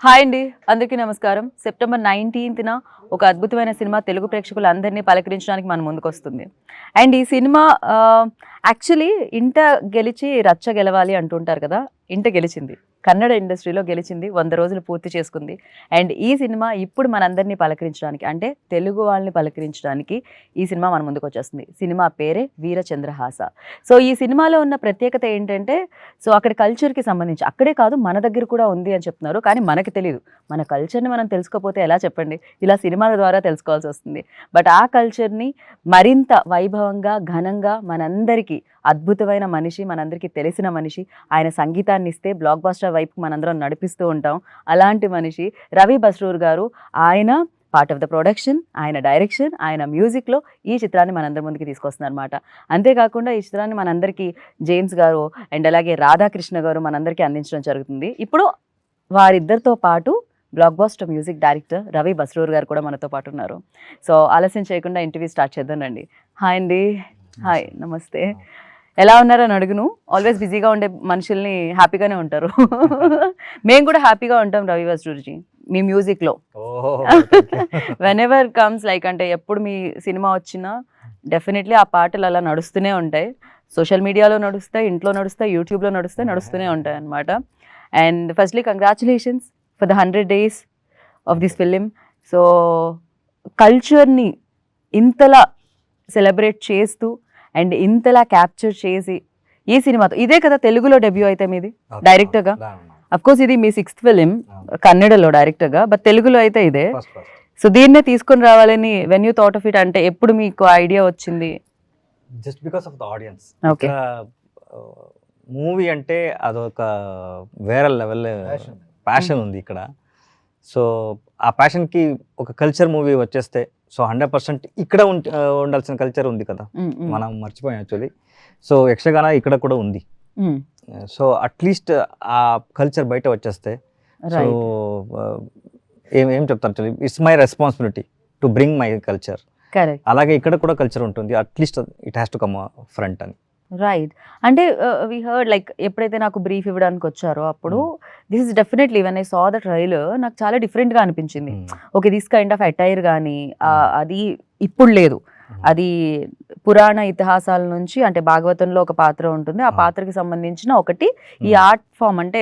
Hi అండి, అందరికీ నమస్కారం. సెప్టెంబర్ 19న ఒక అద్భుతమైన సినిమా తెలుగు ప్రేక్షకులందరినీ పలకరించడానికి మన ముందుకు వస్తుంది. అండ్ ఈ సినిమా యాక్చువల్లీ ఇంట గెలిచి రచ్చ గెలవాలి అంటుంటారు కదా, ఇంట గెలిచింది. కన్నడ ఇండస్ట్రీలో గెలిచింది, 100 రోజులు పూర్తి చేసుకుంది. అండ్ ఈ సినిమా ఇప్పుడు మనందరినీ పలకరించడానికి, అంటే తెలుగు వాళ్ళని పలకరించడానికి ఈ సినిమా మన ముందుకు వచ్చేస్తుంది. సినిమా పేరే వీరచంద్రహాస. సో ఈ సినిమాలో ఉన్న ప్రత్యేకత ఏంటంటే, సో అక్కడ కల్చర్కి సంబంధించి, అక్కడే కాదు మన దగ్గర కూడా ఉంది అని చెప్తున్నారు. కానీ మనకి తెలియదు. మన కల్చర్ని మనం తెలుసుకోకపోతే ఎలా చెప్పండి, ఇలా సినిమాల ద్వారా తెలుసుకోవాల్సి వస్తుంది. బట్ ఆ కల్చర్ని మరింత వైభవంగా, ఘనంగా, మనందరికీ అద్భుతమైన మనిషి, మనందరికీ తెలిసిన మనిషి, ఆయన సంగీతాన్ని ఇస్తే బ్లాక్ బాస్టర్ వైపు మనందరం నడిపిస్తూ ఉంటాం. అలాంటి మనిషి రవి బస్రూర్ గారు. ఆయన పార్ట్ ఆఫ్ ద ప్రొడక్షన్, ఆయన డైరెక్షన్, ఆయన మ్యూజిక్లో ఈ చిత్రాన్ని మనందరి ముందుకి తీసుకొస్తున్నారు అనమాట. అంతేకాకుండా ఈ చిత్రాన్ని మనందరికీ జేమ్స్ గారు అండ్ అలాగే రాధాకృష్ణ గారు మనందరికీ అందించడం జరుగుతుంది. ఇప్పుడు వారిద్దరితో పాటు blockbuster music director Ravi Basrur గారు కూడా మనతో పాటు ఉన్నారు. సో ఆలస్యం చేయకుండా ఇంటర్వ్యూ స్టార్ట్ చేద్దానండి. హాయ్ అండి. హాయ్, నమస్తే. ఎలా ఉన్నారని అడుగును. ఆల్వేస్ బిజీగా ఉండే మనుషుల్ని హ్యాపీగానే ఉంటారు. మేము కూడా హ్యాపీగా ఉంటాం రవి బస్రూర్జీ మీ మ్యూజిక్లో. వెన్ ఎవర్ కమ్స్ లైక్, అంటే ఎప్పుడు మీ సినిమా వచ్చినా డెఫినెట్లీ ఆ పాటలు అలా నడుస్తూనే ఉంటాయి. సోషల్ మీడియాలో నడుస్తాయి, ఇంట్లో నడుస్తాయి, యూట్యూబ్లో నడుస్తూనే ఉంటాయి అన్నమాట. And firstly congratulations for the 100 days of this film. So కల్చర్ని ఇంతలా సెలబ్రేట్ చేస్తూ అండ్ ఇంతలా క్యాప్చర్ చేసి ఈ సినిమాతో, ఇదే కదా తెలుగులో డెబ్యూ అయితే మీది డైరెక్టర్గా. అఫ్కోర్స్ ఇది మీ 6th ఫిలిం కన్నడలో డైరెక్టర్గా, బట్ తెలుగులో అయితే ఇదే. సో దీన్నే తీసుకొని రావాలని when you thought of it, అంటే ఎప్పుడు మీకు ఐడియా వచ్చింది? Just because of the audience. Okay, movie అంటే అదొక వేరే లెవెల్ ప్యాషన్ ఉంది ఇక్కడ. సో ఆ ప్యాషన్కి ఒక కల్చర్ మూవీ వచ్చేస్తే, సో 100% ఇక్కడ ఉండాల్సిన కల్చర్ ఉంది కదా, మనం మర్చిపోయాం యాక్చువల్లీ. సో యక్షగాన ఇక్కడ కూడా ఉంది. సో అట్లీస్ట్ ఆ కల్చర్ బయట వచ్చేస్తే, సో ఏం చెప్తాను actually, it's my responsibility to bring my culture. అలాగే ఇక్కడ కూడా కల్చర్ ఉంటుంది, at least it has to come front అని. రైట్. అంటే వి హర్డ్ లైక్, ఎప్పుడైతే నాకు బ్రీఫ్ ఇవ్వడానికి వచ్చారో అప్పుడు this is definitely when I saw the trailer నాకు చాలా డిఫరెంట్గా అనిపించింది. Okay, this kind of attire కానీ అది ఇప్పుడు లేదు, అది పురాణ ఇతిహాసాల నుంచి, అంటే భాగవతంలో ఒక పాత్ర ఉంటుంది, ఆ పాత్రకి సంబంధించిన ఒకటి ఈ ఆర్ట్ ఫామ్. అంటే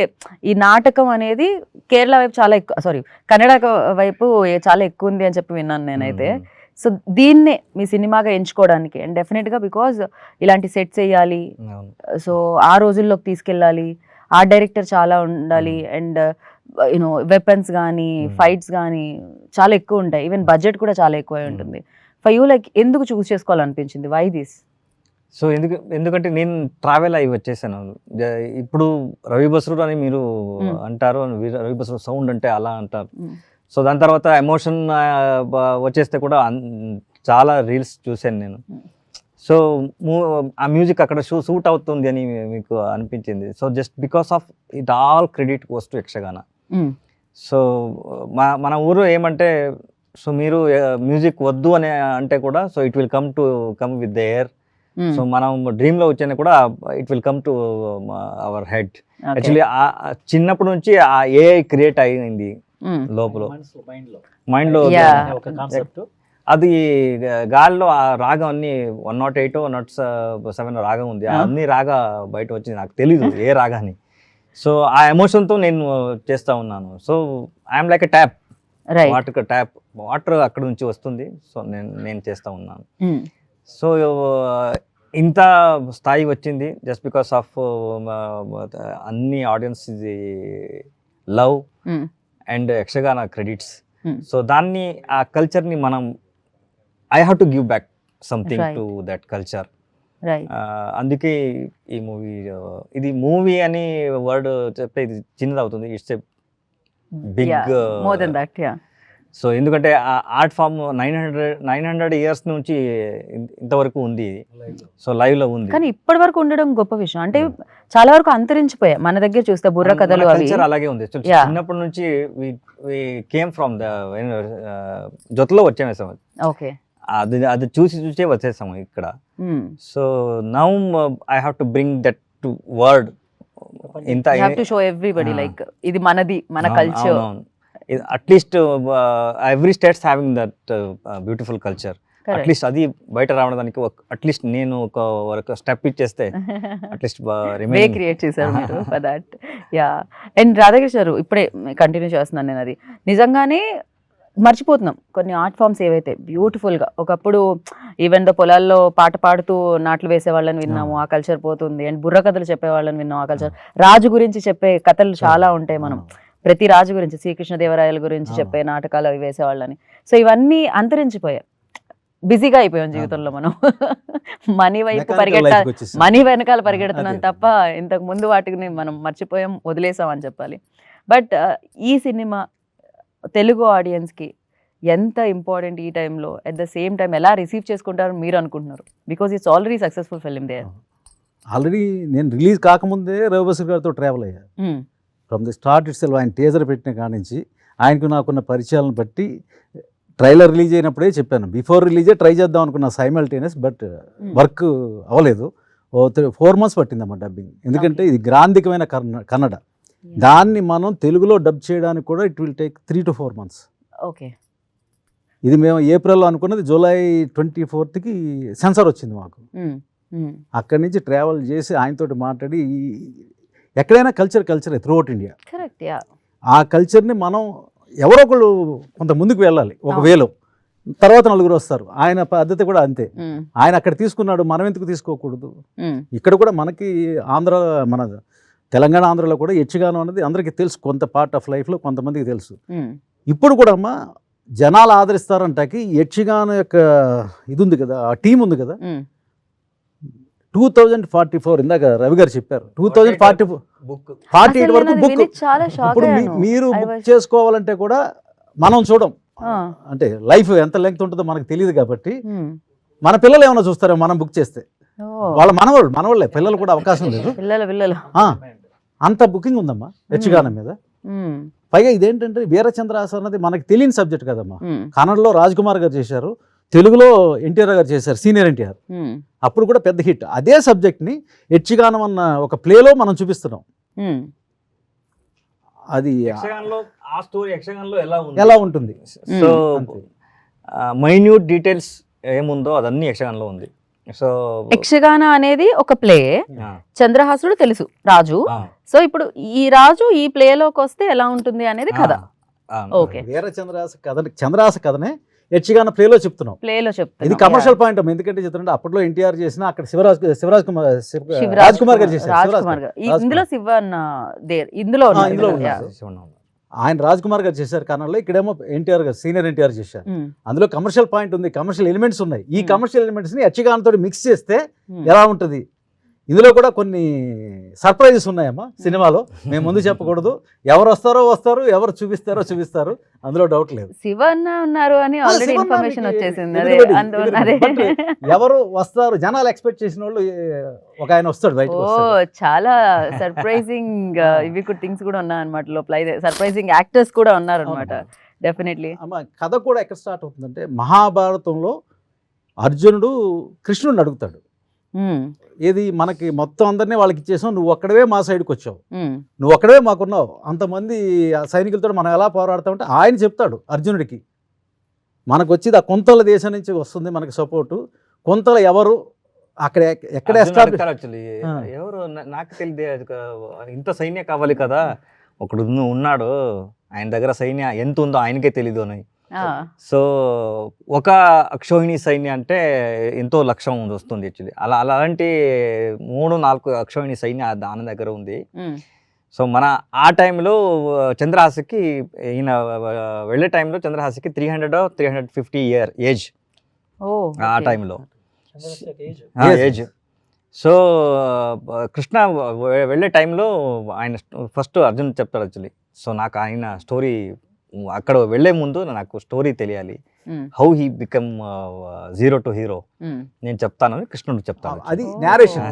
ఈ నాటకం అనేది కేరళ వైపు చాలా ఎక్కువ, సారీ కన్నడ వైపు చాలా ఎక్కువ ఉంది అని చెప్పి విన్నాను నేనైతే. సో దీన్నే మీ సినిమాగా ఎంచుకోవడానికి, అండ్ డెఫినెట్గా బికాజ్ ఇలాంటి సెట్స్ వేయాలి, సో ఆ రోజుల్లోకి తీసుకెళ్ళాలి, ఆర్ట్ డైరెక్టర్ చాలా ఉండాలి, అండ్ యూనో వెపన్స్ కానీ ఫైట్స్ కానీ చాలా ఎక్కువ ఉంటాయి, ఈవెన్ బడ్జెట్ కూడా చాలా ఎక్కువ ఉంటుంది. ఫర్ యూ లైక్ ఎందుకు చూస్ చేసుకోవాలనిపించింది, వై దిస్? సో ఎందుకంటే నేను ట్రావెల్ అయ్యి వచ్చేసాను. ఇప్పుడు రవి బస్రూర్ అని మీరు అంటారు, రవి బస్రూర్ సౌండ్ అంటే అలా అంటారు. సో దాని తర్వాత ఎమోషన్ వచ్చేస్తే కూడా చాలా రీల్స్ చూశాను నేను. సో ఆ మ్యూజిక్ అక్కడ సూట్ అవుతుంది అని మీకు అనిపించింది. So just because of it all credit goes to Yakshagana. So మన ఊరు ఏమంటే, సో మీరు మ్యూజిక్ వద్దు అని అంటే కూడా, so it will come with the air. So మనం డ్రీమ్లో వచ్చినా కూడా it will come to our head. Actually చిన్నప్పటి నుంచి ఆ ఏఐ క్రియేట్ అయింది లోపల మైండ్ లో. అది గాల్లో ఆ రాగం అన్ని 108 107 రాగం ఉంది, అన్ని రాగా బయట వచ్చింది, నాకు తెలీదు ఏ రాగాని. సో ఆ ఎమోషన్తో నేను చేస్తా ఉన్నాను. So I'm like a tap, water అక్కడ నుంచి వస్తుంది, సో నేను చేస్తా ఉన్నాను. సో ఇంత స్థాయి వచ్చింది జస్ట్ బికాస్ ఆఫ్ అన్ని audience love and Yakshagana credits. So దాన్ని, ఆ కల్చర్ని మనం I have to give back something to that culture. అందుకే ఈ మూవీ, ఇది మూవీ అని వర్డ్ చెప్తే ఇది చిన్నది అవుతుంది, it's a big more than that. So ఎందుకంటే ఆ ఆర్ట్ ఫామ్ 900 years నుంచి ఇంతవరకు ఉంది, సో లైవ్ లో ఉంది. కానీ ఇప్పటి వరకు ఉండడం గొప్ప విషయం. అంటే చాలా వరకు అంతరించిపోయాయి మన దగ్గర చూస్తే, బుర్ర కథలు కల్చర్ అలాగే ఉంది. చిన్నప్పటి నుంచి వి కేమ్ ఫ్రమ్ ద జొత్తులో వచ్చేసాము. ఓకే, అది చూసే వచ్చేసాము ఇక్కడ. So now I have to bring that to world ఇంత you have to show everybody like ఇది మనది, మన culture. At least every states having that beautiful culture. At least అది బయట రావడానికి అట్లీస్ట్ నేను ఒక స్టెప్ ఇచ్చేస్తే అట్లీస్ట్ వే క్రియేట్ చేశారు మీరు for that. Yeah. And Radhakrishna గారు ఇప్పుడే కంటిన్యూ చేస్తున్నాను నేను, అది నిజంగానే మర్చిపోతున్నాం కొన్ని ఆర్ట్ ఫామ్స్ ఏవైతే బ్యూటిఫుల్గా ఒకప్పుడు ఈవెన్ దో పొలాల్లో పాట పాడుతూ నాట్లు వేసే వాళ్ళని విన్నాము, ఆ కల్చర్ పోతుంది. అండ్ బుర్ర కథలు చెప్పే వాళ్ళని విన్నాం, ఆ కల్చర్. రాజు గురించి చెప్పే కథలు చాలా ఉంటాయి, మనం ప్రతి రాజు గురించి, శ్రీకృష్ణదేవరాయల గురించి చెప్పే నాటకాలు అవి వేసేవాళ్ళని. సో ఇవన్నీ అంతరించిపోయాయి, బిజీగా అయిపోయాం జీవితంలో మనం. మనీ వైపు మనీ వెనకాల పరిగెడుతున్నాం తప్ప ఇంతకు ముందు వాటిని మనం మర్చిపోయాం, వదిలేసాం అని చెప్పాలి. బట్ ఈ సినిమా తెలుగు ఆడియన్స్కి ఎంత ఇంపార్టెంట్ ఈ టైంలో, అట్ ద సేమ్ టైం ఎలా రిసీవ్ చేసుకుంటారని మీరు అనుకుంటున్నారు? Because it's already successful film they. Already నేను రిలీజ్ కాకముందే రవిబసర్ గారితో ట్రావెల్ అయ్యా. From the start it self, ఆయన టేజర్ పెట్టిన కాడి నుంచి ఆయనకు నాకున్న పరిచయాలను బట్టి ట్రైలర్ రిలీజ్ అయినప్పుడే చెప్పాను, బిఫోర్ రిలీజే ట్రై చేద్దాం అనుకున్న సైమల్టేనియస్, బట్ వర్క్ అవ్వలేదు. 4 months పట్టిందమ్మా డబ్బింగ్. ఎందుకంటే ఇది గ్రాంధికమైన కన్నడ, దాన్ని మనం తెలుగులో డబ్ చేయడానికి కూడా it will take 3 to 4 months. Okay. ఇది మేము ఏప్రిల్లో అనుకున్నది, జూలై 24th సెన్సార్ వచ్చింది మాకు. అక్కడి నుంచి ట్రావెల్ చేసి ఆయనతోటి మాట్లాడి, ఎక్కడైనా కల్చరే త్రూఅవుట్ ఇండియా. కరెక్ట్. ఆ కల్చర్ని మనం ఎవరో ఒకళ్ళు కొంత ముందుకు వెళ్ళాలి ఒక వేలో, తర్వాత నలుగురు వస్తారు. ఆయన పద్ధతి కూడా అంతే, ఆయన అక్కడ తీసుకున్నాడు, మనం ఎందుకు తీసుకోకూడదు? ఇక్కడ కూడా మనకి ఆంధ్ర, మన తెలంగాణ ఆంధ్రలో కూడా యక్షగానం అనేది అందరికీ తెలుసు, కొంత పార్ట్ ఆఫ్ లైఫ్లో కొంతమందికి తెలుసు. ఇప్పుడు కూడా అమ్మా జనాలు ఆదరిస్తారంటకి యక్షగానం యొక్క ఇది ఉంది కదా, ఆ టీం ఉంది కదా. 2044 ఇందాక రవి గారు చెప్పారు, 2048 వరకు బుక్. ఇప్పుడు మీరు బుక్ చేసుకోవాలంటే కూడా మనం చూడం, అంటే లైఫ్ ఎంత లెంగ్త్ ఉంటుందో మనకు తెలియదు కాబట్టి మన పిల్లలు ఏమైనా చూస్తారో మనం బుక్ చేస్తే, వాళ్ళ మనవాళ్ళే పిల్లలు కూడా అవకాశం లేదు. అంత బుకింగ్ ఉందమ్మా యక్షగానం మీద. పైగా ఇదేంటంటే వీరచంద్రాస అన్నది మనకి తెలియని సబ్జెక్ట్ కదమ్మా. కన్నడలో రాజ్ కుమార్ గారు చేశారు, తెలుగులో ఎన్టీఆర్ గారు చేశారు, సీనియర్ ఎన్టీఆర్. అప్పుడు కూడా పెద్ద హిట్. అదే సబ్జెక్ట్ని యక్షగానం అన్న ఒక ప్లేలో మనం చూపిస్తున్నాం. అది ఎలా ఉంటుంది, సో మైన్యూట్ డీటెయిల్స్ ఏముందో అదన్నీ యక్షగానంలో ఉంది. సో యక్షగాన అనేది ఒక ప్లే, చంద్రహాసుడు తెలుసు రాజు. సో ఇప్పుడు ఈ రాజు ఈ ప్లేలోకి వస్తే ఎలా ఉంటుంది అనేది కథ. ఓకే. చంద్రహాస కథనే యక్షగాన ప్లేలో చెప్తున్నాం. ఇది కమర్షియల్ పాయింట్ అమ్మ. ఎందుకంటే చెప్తుంటే అప్పట్లో ఎన్టీఆర్ చేసిన, అక్కడ రాజ్ కుమార్ గారు చేశారు. ఇందులో శివ ఇందులో ఆయన రాజ్ కుమార్ గారు చేశారు కన్నడలో, ఇక్కడేమో ఎన్టీఆర్ గారు, సీనియర్ ఎన్టీఆర్ చేశారు. అందులో కమర్షియల్ పాయింట్ ఉంది, కమర్షియల్ ఎలిమెంట్స్ ఉన్నాయి. ఈ కమర్షియల్ ఎలిమెంట్స్ ని యక్షగానంతో మిక్స్ చేస్తే ఎలా ఉంటది? ఇందులో కూడా కొన్ని సర్ప్రైజెస్ ఉన్నాయమ్మా సినిమాలో, మేము ముందు చెప్పకూడదు. ఎవరు వస్తారు, ఎవరు చూపిస్తారు, అందులో డౌట్ లేదు. శివ ఉన్నారు అని ఆల్రెడీ ఇన్ఫర్మేషన్ వచ్చేసింది. ఎవరు వస్తారు, జనాలు ఎక్స్పెక్ట్ చేసిన వాళ్ళు ఒక ఆయన వస్తాడు బయట. చాలా సర్ప్రైజింగ్ ఇవి థింగ్స్ కూడా ఉన్నాయి అనమాట లోపల. సర్ప్రైజింగ్ యాక్టర్స్ కూడా ఉన్నారు అనమాట. డెఫినెట్లీ. అమ్మ కథ కూడా ఎక్కడ స్టార్ట్ అవుతుందంటే, మహాభారతంలో అర్జునుడు కృష్ణుడిని అడుగుతాడు, ఏది మనకి మొత్తం అందరినీ వాళ్ళకి ఇచ్చేసావు, నువ్వు ఒక్కడవే మా సైడ్కి వచ్చావు, నువ్వు ఒక్కడవే మాకున్నావు, అంతమంది సైనికులతో మనం ఎలా పోరాడతామంటే ఆయన చెప్తాడు అర్జునుడికి, మనకు వచ్చేది ఆ కొంతల దేశం నుంచి వస్తుంది మనకి సపోర్టు, కొంతల ఎవరు అక్కడ ఎక్కడ ఎవరు నాకు తెలియదు, ఇంత సైన్యం కావాలి కదా, ఒకడు ఉన్నాడు ఆయన దగ్గర సైన్యం ఎంత ఉందో ఆయనకే తెలీదు అని. సో ఒక అక్షోహిణి సైన్యం అంటే ఎంతో లక్ష్యం వస్తుంది యాక్చువల్లీ. అలాంటి 3-4 అక్షోహిణి సైన్యం ఆయన దగ్గర ఉంది. సో మన ఆ టైంలో చంద్రహాసకి, ఈయన వెళ్ళే టైంలో చంద్రహాసకి 300-350 ఏజ్ ఆ టైంలో ఏజ్. సో కృష్ణ వెళ్ళే టైంలో ఆయన ఫస్ట్ అర్జున్ చెప్తాడు యాక్చువల్లీ. సో నాకు ఆయన స్టోరీ అక్కడ వెళ్లే ముందు నాకు స్టోరీ తెలియాలి, how he become zero to hero నేను చెప్తాను, కృష్ణుడు చెప్తాను. అది నేరేషన్,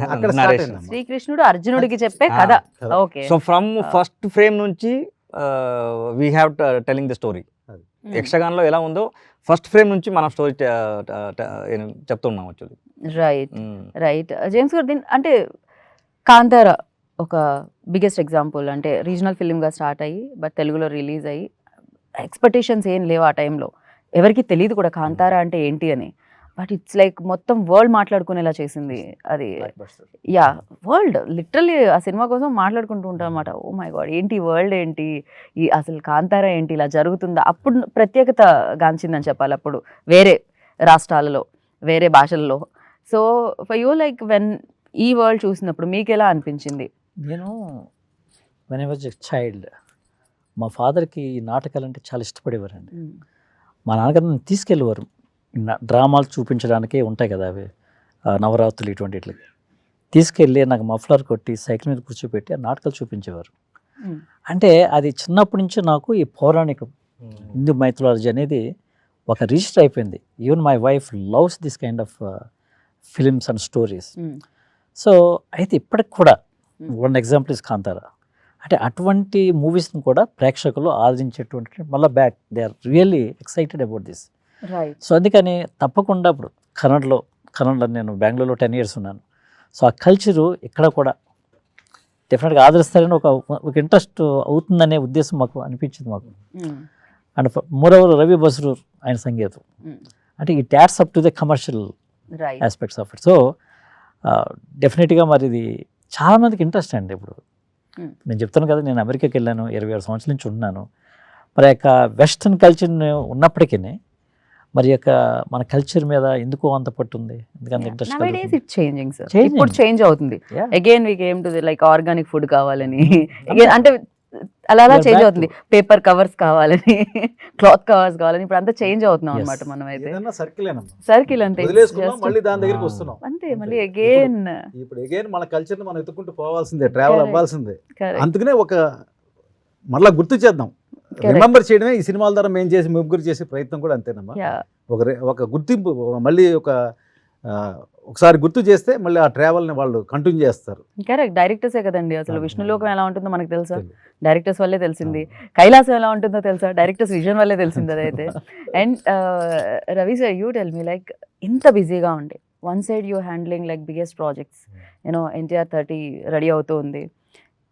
శ్రీకృష్ణుడు అర్జునుడికి చెప్పే కథ. Okay. So from first frame నుంచి we have telling the story. యక్షగానంలో ఎలా ఉందో ఫస్ట్ ఫ్రేమ్ నుంచి మనం స్టోరీ చెప్తున్నాం యాక్చువల్లీ. రైట్. జేమ్స్ గారు, అంటే కాంతార ఒక బిగ్గెస్ట్ ఎగ్జాంపుల్ అంటే రీజనల్ ఫిలింగా స్టార్ట్ అయ్యి బట్ తెలుగులో రిలీజ్ అయ్యి ఎక్స్పెక్టేషన్స్ ఏం లేవు ఆ టైంలో, ఎవరికి తెలియదు కూడా కాంతారా అంటే ఏంటి అని. బట్ ఇట్స్ లైక్ మొత్తం వరల్డ్ మాట్లాడుకునేలా చేసింది అది. యా, వరల్డ్ లిటరల్లీ ఆ సినిమా కోసం మాట్లాడుకుంటూ ఉంటాం అనమాట. ఓ మై గాడ్, ఏంటి వరల్డ్, ఏంటి ఈ అసలు కాంతారా ఏంటి, ఇలా జరుగుతుందా. అప్పుడు ప్రత్యేకత గాంచిందని చెప్పాలి అప్పుడు వేరే రాష్ట్రాలలో, వేరే భాషల్లో. So for you like when ఈ వరల్డ్ చూసినప్పుడు మీకు ఎలా అనిపించింది? నేను when I was a child, మా ఫాదర్కి నాటకాలు అంటే చాలా ఇష్టపడేవారండి. మా నాన్నగారు నన్ను తీసుకెళ్ళేవారు డ్రామాలు చూపించడానికే ఉంటాయి కదా అవి, నవరాత్రులు ఇటువంటికి తీసుకెళ్ళి నాకు మఫ్లర్ కొట్టి సైకిల్ మీద కూర్చోబెట్టి ఆ నాటకాలు చూపించేవారు. అంటే అది చిన్నప్పటి నుంచి నాకు ఈ పౌరాణిక హిందూ మైథాలజీ అనేది ఒక రిజిస్టర్ అయిపోయింది. Even my wife loves this kind of films and stories. So అయితే ఇప్పటికి కూడా వన్ ఎగ్జాంపుల్ ఇస్ కాంతారా. అంటే అటువంటి మూవీస్ని కూడా ప్రేక్షకులు ఆదరించేటువంటి మళ్ళీ back they are really excited about this. So అందుకని తప్పకుండా ఇప్పుడు కన్నడలో నేను బెంగళూరులో 10 years ఉన్నాను. సో ఆ కల్చరు ఇక్కడ కూడా డెఫినెట్గా ఆదరిస్తారని ఒక ఇంట్రెస్ట్ అవుతుందనే ఉద్దేశం మాకు అనిపించింది మాకు. అండ్ మోరోవర్ రవి బస్రూర్ ఆయన సంగీతం అంటే ఈ that's up to the commercial aspects of it. So డెఫినెట్గా మరి ఇది చాలామందికి ఇంట్రెస్ట్ అండి. ఇప్పుడు నేను చెప్తాను కదా, నేను అమెరికాకి వెళ్ళాను, 26 సంవత్సరాల నుంచి ఉన్నాను. మరి యొక్క వెస్ట్రన్ కల్చర్ ఉన్నప్పటికీ మరి యొక్క మన కల్చర్ మీద ఎందుకు అంత పట్టుంది, ఎందుకంత ఇంట్రెస్ట్ ఇప్పుడు చేంజ్ అవుతుంది. Again we came to like organic food కావాలని, అంటే అలా చేంజ్ అవుతుంది. పేపర్ కవర్స్ కావాలని, క్లాత్ కవర్స్ కావాలని, ఇప్పుడు అంతా చేంజ్ అవుతున్నాం అనమాట. మనం అయితే సర్కిల్ అంతే, మళ్ళీ దాని దగ్గరికి వస్తున్నాం అంతే. మళ్ళీ అగైన్ మన కల్చర్ మనం ఎత్తుకుంటూ పోవాల్సిందే, ట్రావెల్ అవ్వాల్సిందే. అందుకనే ఒక మళ్ళీ గుర్తు చేద్దాం, రిమెంబర్ చేయడమే ఈ సినిమాల ద్వారా మేము చేసి ముగ్గురు చేసే ప్రయత్నం కూడా అంతేనమ్మా. ఒక గుర్తింపు మళ్ళీ ఒకసారి గుర్తు చేస్తే మళ్ళీ ఆ ట్రావెల్ని వాళ్ళు కంటిన్యూ చేస్తారు. కరెక్ట్, డైరెక్టర్సే కదండి. అసలు విష్ణులోకం ఎలా ఉంటుందో మనకు తెలుసా, డైరెక్టర్స్ వల్లే తెలిసింది. కైలాసం ఎలా ఉంటుందో తెలుసా, డైరెక్టర్స్ విజన్ వల్లే తెలిసింది అదైతే. And Ravi sir, you tell me like ఇంత బిజీగా ఉండే one side you handling like biggest projects, you know NTR 30 ready అవుతూ ఉంది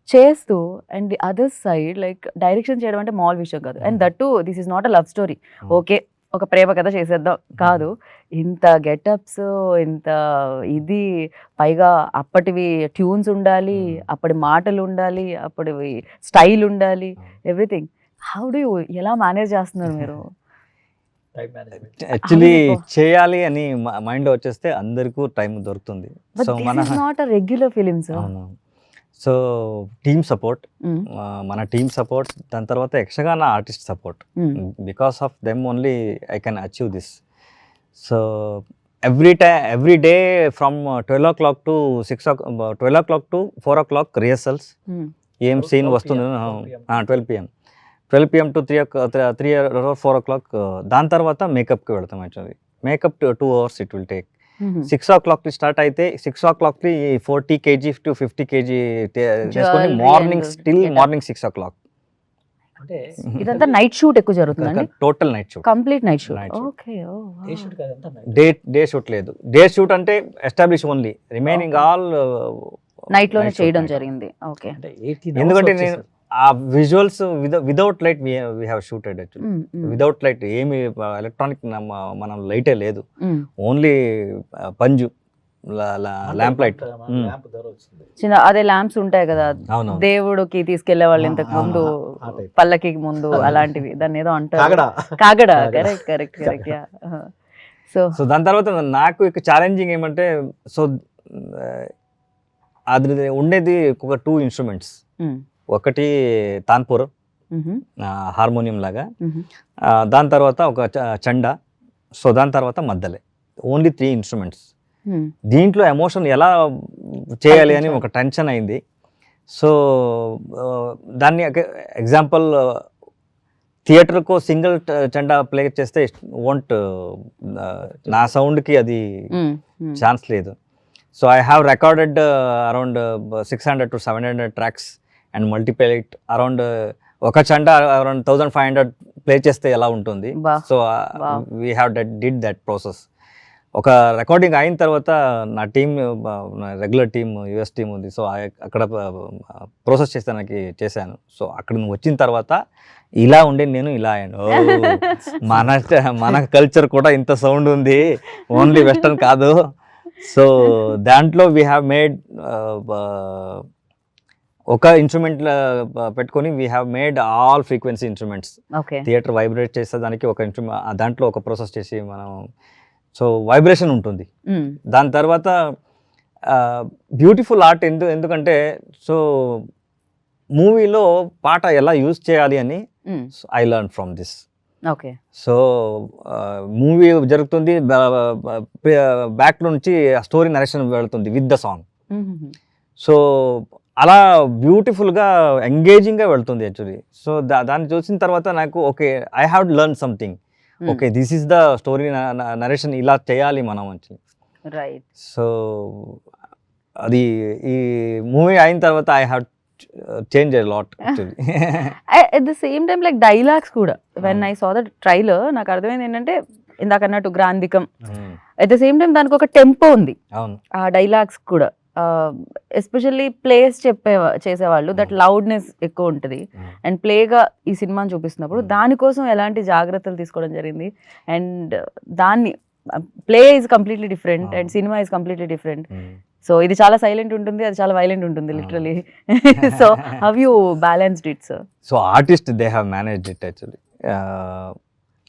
చేస్తూ, and the other side like direction చేయడం అంటే మామూలు విషయం కాదు. And that to this is not a love story, okay ఒక ప్రేమ కథ చేసేద్దాం కాదు. ఇంత గెటప్స్, ఇంత ఇది, పైగా అప్పటివి ట్యూన్స్ ఉండాలి, అప్పటి మాటలు ఉండాలి, అప్పటివి స్టైల్ ఉండాలి, ఎవ్రీథింగ్. హౌ డు యూ, ఎలా మేనేజ్ చేస్తున్నారు మీరు? యాక్చువల్లీ చేయాలి అని మైండ్లో వచ్చేస్తే అందరికీ టైం దొరుకుతుంది. So not a regular films. So team support, మన టీమ్ సపోర్ట్, దాని తర్వాత Yakshagana artist support. Because of them only I can achieve this. So every day from 12 o'clock to 12 o'clock to 4 o'clock rehearsals. ఏం scene వస్తుంది 12 PM to 3 or 4 o'clock. దాని తర్వాత మేకప్కి వెళ్తాం. Actually makeup 2 hours it will take. 6 o'clock start అయితే 6 o'clock 40 kg to 50 kg చేసుకొని morning 6 o'clock. అంటే ఇదంతా night shoot ఎక్కువ జరుగుతుంది, total night shoot, complete night shoot. Okay, day shoot లేదు. డే షూట్ అంటే establish only, remaining all night లోనే చేయడం జరిగింది. ఓకే, ఎందుకంటే నేను ఆ visuals without light we have shooted. Actually without light ఏమి ఎలక్ట్రానిక్ మనం లైటే లేదు, ఓన్లీ పంజు ల్యాంప్ లైట్. చిన్న అదే ల్యాంప్స్ ఉంటాయి కదా దేవుడికి తీసుకెళ్లే వాళ్ళు ఇంతకు ముందు, పల్లకి ముందు, అలాంటివి. దాన్ని ఏదో అంటారు, కాగడ. కరెక్ట్. సో దాని తర్వాత నాకు ఇక ఛాలెంజింగ్ ఏమంటే, సో అది ఉండేది ఒక 2 instruments. ఒకటి తాన్పూర్ హార్మోనియం లాగా, దాని తర్వాత ఒక చండా, సో దాని తర్వాత మద్దలే. Only 3 instruments. దీంట్లో ఎమోషన్ ఎలా చేయాలి అని ఒక టెన్షన్ అయింది. సో దాన్ని ఎగ్జాంపుల్ థియేటర్కు సింగిల్ చండా ప్లే చేస్తే వోంట్, నా సౌండ్కి అది ఛాన్స్ లేదు. So I have recorded around 600 to 700 tracks and multiply it around. ఒక చండా అరౌండ్ 1500 ప్లే చేస్తే ఎలా ఉంటుంది. So we have did that process. ఒక రికార్డింగ్ అయిన తర్వాత నా టీం, నా రెగ్యులర్ టీమ్, యుఎస్ టీం ఉంది. సో అక్కడ ప్రాసెస్ చేశాను. సో అక్కడ నువ్వు వచ్చిన తర్వాత ఇలా ఉండే నేను ఇలా అయ్యాను. మన కల్చర్ కూడా ఇంత సౌండ్ ఉంది, ఓన్లీ వెస్టర్న్ కాదు. సో దాంట్లో వీ హ్యావ్ మేడ్ ఒక ఇన్స్ట్రుమెంట్ పెట్టుకొని we have made all frequency instruments. Theatre vibrate చేస్తే దానికి ఒక ఇన్స్ట్రుమెంట్, దాంట్లో ఒక ప్రాసెస్ చేసి మనం, సో వైబ్రేషన్ ఉంటుంది. దాని తర్వాత బ్యూటిఫుల్ ఆర్ట్ ఎందుకంటే సో మూవీలో పాట ఎలా యూజ్ చేయాలి అని I learn from this. Okay. So movie జరుగుతుంది, బ్యాక్ నుంచి స్టోరీ నరేషన్ వెళ్తుంది విత్ ద సాంగ్. సో అలా బ్యూటిఫుల్గా ఎంగేజింగ్గా వెళ్తుంది యాక్చువల్లీ. సో దాన్ని చూసిన తర్వాత నాకు okay, I have learn something. Okay, this is the story narration, ఇలా చేయాలి మనం యాక్చువల్లీ. రైట్. సో అది ఈ మూవీ అయిన తర్వాత I have change a lot actually. At the same time like dialogues కూడా when I saw the trailer నాకు అర్థమైంది ఏంటంటే ఇందాక అన్నట్టు గ్రాంధికం, అట్ ద సేమ్ టైం దానికి ఒక టెంపో ఉంది ఆ డైలాగ్స్ కూడా. ఎస్పెషల్లీ ప్లేస్ చేసేవాళ్ళు దట్ లౌడ్నెస్ ఎక్కువ ఉంటుంది. అండ్ ప్లేగా ఈ సినిమాని చూపిస్తున్నప్పుడు దానికోసం ఎలాంటి జాగ్రత్తలు తీసుకోవడం జరిగింది? అండ్ దాన్ని play is completely different and cinema is completely different. So ఇది చాలా సైలెంట్ ఉంటుంది, అది చాలా వైలెంట్ ఉంటుంది literally. So how you balanced it sir? So artist they have managed it actually.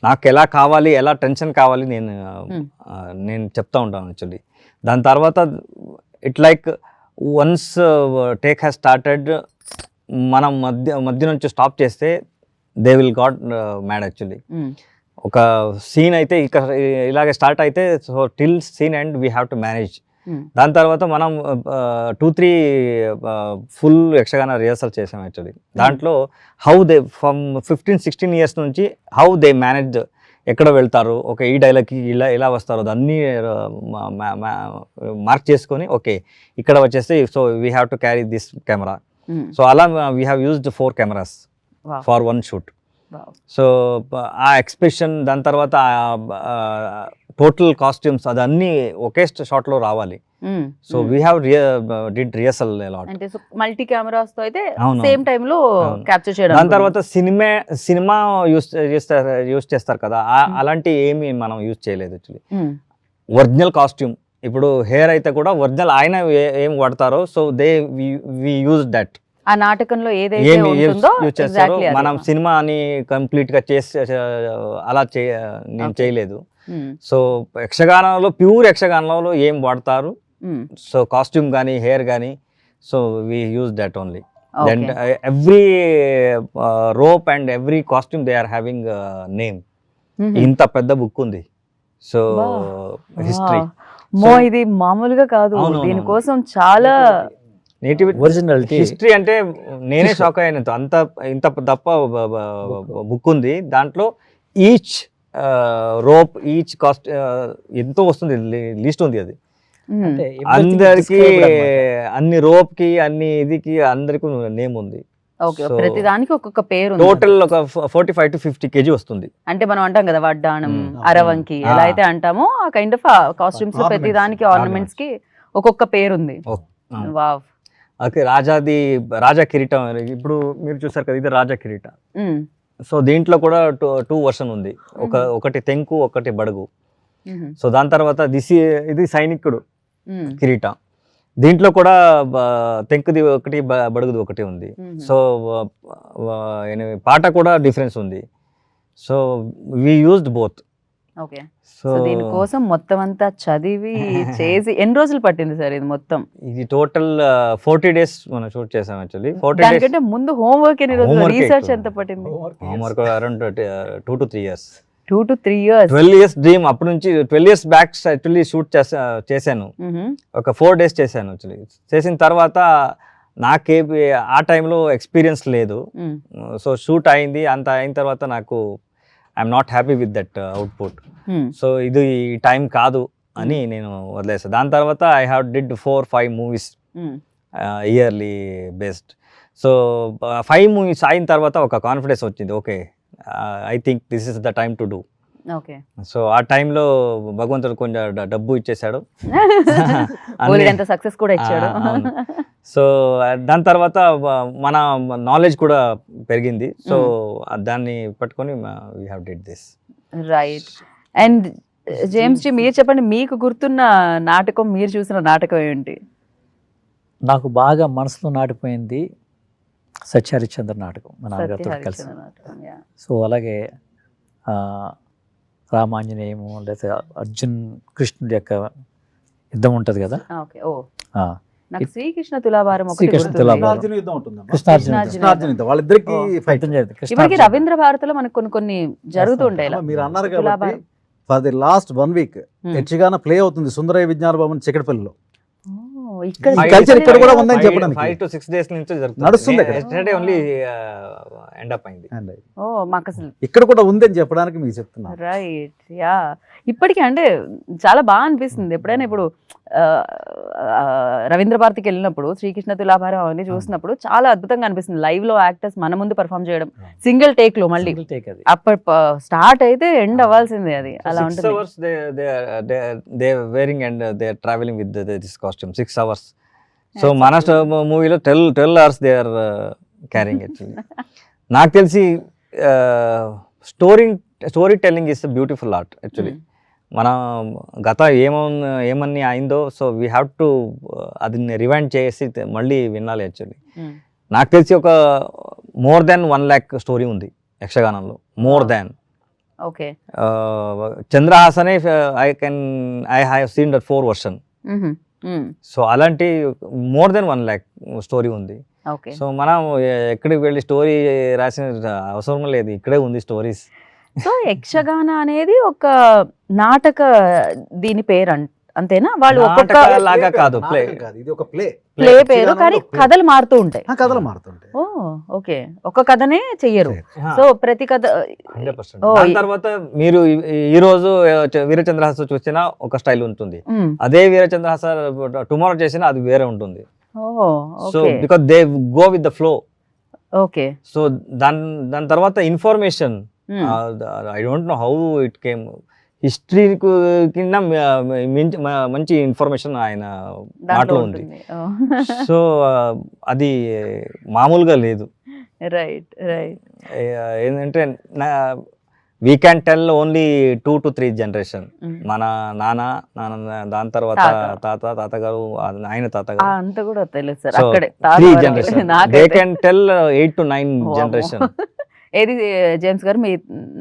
నాకు ఎలా కావాలి, ఎలా టెన్షన్ కావాలి నేను చెప్తా ఉంటాను యాక్చువల్లీ. దాని తర్వాత it like once take has started, మనం మధ్య నుంచి స్టాప్ చేస్తే they will got mad actually. ఒక సీన్ అయితే ఇక్కడ ఇలాగే స్టార్ట్ అయితే so till scene and we have to manage. దాని తర్వాత మనం 2-3 ఫుల్ యక్షగాన రిహర్సల్ చేసాం యాక్చువల్లీ. దాంట్లో హౌ దే ఫ్రమ్ 15-16 ఇయర్స్ నుంచి హౌ దే మేనేజ్, ఎక్కడ వెళ్తారు, ఓకే ఈ డైలాగ్కి ఇలా వస్తారు, అన్నీ మార్క్ చేసుకొని ఓకే ఇక్కడ వచ్చేస్తే so we have to carry this camera. So అలా we have used 4 cameras for 1 shoot. So ఆ ఎక్స్ప్రెషన్, దాని తర్వాత టోటల్ కాస్ట్యూమ్స్ అదన్నీ ఒకే షాట్లో రావాలి. So we have did rehearsal a lot. అంటే మల్టీ కెమెరాస్ తో అయితే సేమ్ టైం లో క్యాప్చర్ చేయడం. దాని తర్వాత సినిమా యూస్ చేస్తారు కదా, అలాంటి ఏమి మనం యూజ్ చేయలేదు యాక్చువల్లీ. ఒరిజినల్ కాస్ట్యూమ్, ఇప్పుడు హెయిర్ అయితే కూడా ఒరిజినల్ ఆయన ఏం వాడతారో so they we use that. ఆ నాటకంలో ఏదైతే ఉంటుందో చేస్తారో మనం సినిమా అని కంప్లీట్ గా అలా నేను చేయలేదు. సో యక్షగానంలో ప్యూర్ యక్షగానంలో ఏం వాడతారు, సో కాస్ట్యూమ్ కానీ హెయిర్ కానీ, so we use that only. Then every rope and every costume they are having name. ఇంత పెద్ద బుక్ ఉంది. సో హిస్టరీ ఇది మామూలుగా కాదు, దీనికోసం చాలా ఒరిజినాలిటీ హిస్టరీ. అంటే నేనే షాక్ అయ్యాను, ఇంత తప్ప బుక్ ఉంది. దాంట్లో ఈచ్ రోప్, ఈచ్ కాస్ట్ ఎంతో వస్తుంది, లిస్ట్ ఉంది. అది అందరికి అన్ని రోప్ కి అన్ని ఇదికి అందరికి నేమ్ ఉంది. ప్రతి దానికి ఒక్కొక్క పేరు. టోటల్ ఒక 45 to 50 kg వస్తుంది. అంటే మనం అంటాం కదా వడ్డాణం, అరవంకి ఎలా అయితే అంటామో ఆ కైండ్ ఆఫ్ కాస్ట్యూమ్స్ లో ప్రతి దానికి ఆర్నమెంట్స్ కి ఒక్కొక్క పేరు ఉంది. వావ్. ఓకే, రాజా కిరీటం ఇప్పుడు మీరు చూసారు కదా, ఇది రాజా కిరీటం. సో దీంట్లో కూడా 2 వర్షన్ ఉంది, ఒకటి తెంకు, ఒకటి బడుగు. సో దాని తర్వాత ఇది సైనికుడు కిరీటం. దీంట్లో కూడా తెంకుది ఒకటి, బడుగుది ఒకటి ఉంది. సో పాట కూడా డిఫరెన్స్ ఉంది. So we used both. Okay. So దీనికోసం మొత్తం అంతా చదివి చేసి ఎన్ని రోజులు పట్టింది సార్ ఇది మొత్తం? ఇది టోటల్ 40 days మనం షూట్ చేసాం యాక్చువల్లీ. 40 days కంటే ముందు హోంవర్క్ ఎన్ని రోజులు, రీసెర్చ్ ఎంత పట్టింది? Homework around 2 to 3 years. 2 to 3 years. 12 years dream. అప్పటి నుంచి 12 years బ్యాక్ యాక్చువల్లీ షూట్ చేశాను. ఒక 4 days చేశాను యాక్చువల్లీ. చేసిన తర్వాత నాకే ఆ టైంలో ఎక్స్పీరియన్స్ లేదు. సో షూట్ అయింది, అంత అయిన తర్వాత నాకు I'm not happy with that output. So ఇది టైం కాదు అని నేను వదిలేసాను. దాని తర్వాత I have did 4-5 movies yearly based. So 5 movies అయిన తర్వాత ఒక కాన్ఫిడెన్స్ వచ్చింది, okay I think this is the time to do. Okay. So ఆ టైంలో భగవంతుడు కొంచెం డబ్బు ఇచ్చేసాడు. ఎంత సక్సెస్ కూడా ఇచ్చాడు. అవును. సో దాని తర్వాత మన నాలెడ్జ్ కూడా పెరిగింది. సో దాన్ని పట్టుకొని we have did this. Right. And James ji, మీరు చెప్పండి, మీకు గుర్తున్న నాటకం, మీరు చూసిన నాటకం ఏంటి? నాకు బాగా మనసులో నాటిపోయింది సత్యహరిశ్చంద్ర నాటకం, మా నాన్నగారితో కలిసి. సో అలాగే రామాంజనేయము, లేకపోతే అర్జున్ కృష్ణుడి యొక్క యుద్ధం ఉంటుంది కదా. ఓకే. ఓ, నాకు శ్రీకృష్ణ తులాభారం ఒకటి శ్రీకృష్ణ గుర్తుంది. తులాభారం. కృష్ణార్జున యుద్ధం ఉంటుంది. కృష్ణార్జున యుద్ధం. వాళ్ళిద్దరికి ఫైట్. ఇప్పటికి రవీంద్ర భారతిలో మనకు కొన్ని జరుగుతుంటాయి ఇలా. మీరు అన్నారు కాబట్టి for the last 1 week Yakshagana play అవుతుంది సుందరయ్య విజ్ఞాన భవన్ చిక్కడపల్లిలో. ఇక్కడ ఈ కల్చర్ ఇక్కడ కూడా ఉందని చెప్పడానికి 5 to 6 days నుంచి నడుస్తుంది అక్కడ. ఎస్టర్డే ఓన్లీ ఎండ్ అప్ అయింది. ఓ, మాకు అసలు ఇక్కడ కూడా ఉందని చెప్పడానికి మీకు చెప్తున్నా. రైట్. యా, ఇప్పటికీ అంటే చాలా బాగా అనిపిస్తుంది. ఎప్పుడైనా ఇప్పుడు రవీంద్ర భారతికి వెళ్ళినప్పుడు శ్రీకృష్ణ తులాభారం అవన్నీ చూసినప్పుడు చాలా అద్భుతంగా అనిపిస్తుంది. లైవ్ లో యాక్టర్స్ మన ముందు పర్ఫామ్ చేయడం, సింగిల్ టేక్ లో మళ్ళీ అప్పటి స్టార్ట్ అయితే ఎండ్ అవ్వాల్సిందే, అది అలా ఉంటుంది. 6 hours they wearing and they are traveling with this costume 6 hours. So మన మూవీలో 12 hours they are carrying actually. నాకు తెలిసి story telling is beautiful art actually. మన గత ఏమన్నీ అయిందో, సో వీ హ్యావ్ టు అది రివైండ్ చేసి మళ్ళీ వినాలి యాక్చువల్లీ. నాకు తెలిసి ఒక more than 1 lakh స్టోరీ ఉంది యక్షగానంలో, more than. ఓకే. చంద్రహాసనే I have seen that 4 version. So అలాంటి more than 1 lakh స్టోరీ ఉంది. సో మనం ఎక్కడికి వెళ్ళి స్టోరీ రాసిన అవసరం లేదు, ఇక్కడే ఉంది స్టోరీస్. సో యక్షగాన అనేది ఒక నాటక దీని పేరు అంతేనా? వాళ్ళు ఒక్కొక్క లాగా కాదు, ప్లే. ఇది ఒక ప్లే పేరు, కానీ కథలు మారుతూ ఉంటాయి. కథలు మారుతుంటాయి. ఓ, ఓకే. ఒక కథనే చెయ్యరు. సో ప్రతి కథ 100%. దాని తర్వాత మీరు ఈ రోజు వీరచంద్రహాస చూసినా ఒక స్టైల్ ఉంటుంది, అదే వీరచంద్రహాస టుమారో చేసినా అది వేరే ఉంటుంది. So because they go with the flow. Okay. So దాని తర్వాత information, I don't know how it came, history కింద మంచి ఇన్ఫర్మేషన్ ఆయన మాటలో ఉంది. సో అది మామూలుగా లేదు. Right, right. ఏంటంటే we can tell only 2 to 3 generation. మన నాన్న, దాని తర్వాత తాతగారు, ఆయన తాతగారు, అంత కూడా తెలుసు సార్. అక్కడే 3 generation. They can tell 8 to 9 generation. ఏది జేమ్స్ గారు, మీ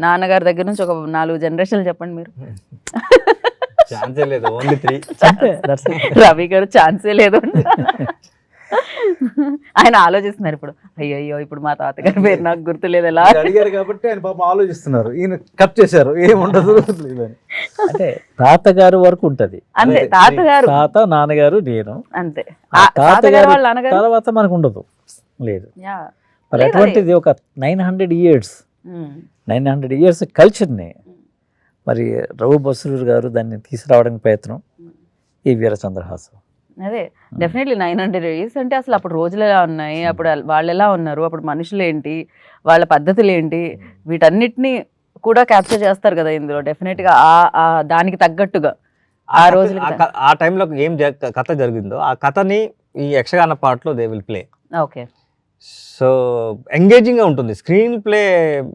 నాన్నగారి దగ్గర నుంచి ఒక 4 జనరేషన్లు చెప్పండి మీరు. ఛాన్సే లేదు, ఓన్లీ 3. రవి గారు ఛాన్సే లేదు. ఆయన ఆలోచిస్తున్నారు ఇప్పుడు, అయ్యో ఇప్పుడు మా తాతగారి పేరు నాకు గుర్తులేదు ఎలా అడిగారు కాబట్టి ఆయన పాపం ఆలోచిస్తున్నారు. ఈయన కట్ చేశారు, ఏముండదు అంటే తాతగారు వరకు ఉంటది. అంతే, తాతగారు, తాత, నాన్నగారు, నేను అంతే. తాతగారు తర్వాత మనకు ఉండదు, లేదు. మరి అటువంటిది ఒక 900 years కల్చర్ని మరి రఘు బస్రూర్ గారు దాన్ని తీసుకురావడానికి ప్రయత్నం ఈ వీరచంద్రహాసం. అదే డెఫినెట్లీ 900 years అంటే అసలు అప్పుడు రోజులు ఎలా ఉన్నాయి, అప్పుడు వాళ్ళు ఎలా ఉన్నారు, అప్పుడు మనుషులు ఏంటి, వాళ్ళ పద్ధతులు ఏంటి, వీటన్నిటిని కూడా క్యాప్చర్ చేస్తారు కదా ఇందులో. డెఫినెట్గా దానికి తగ్గట్టుగా ఆ రోజులు, ఆ టైంలో ఏం కథ జరిగిందో ఆ కథని ఈ యక్షగాన పాటలో they will play. Okay. So engaging గా ఉంటుంది స్క్రీన్ ప్లే.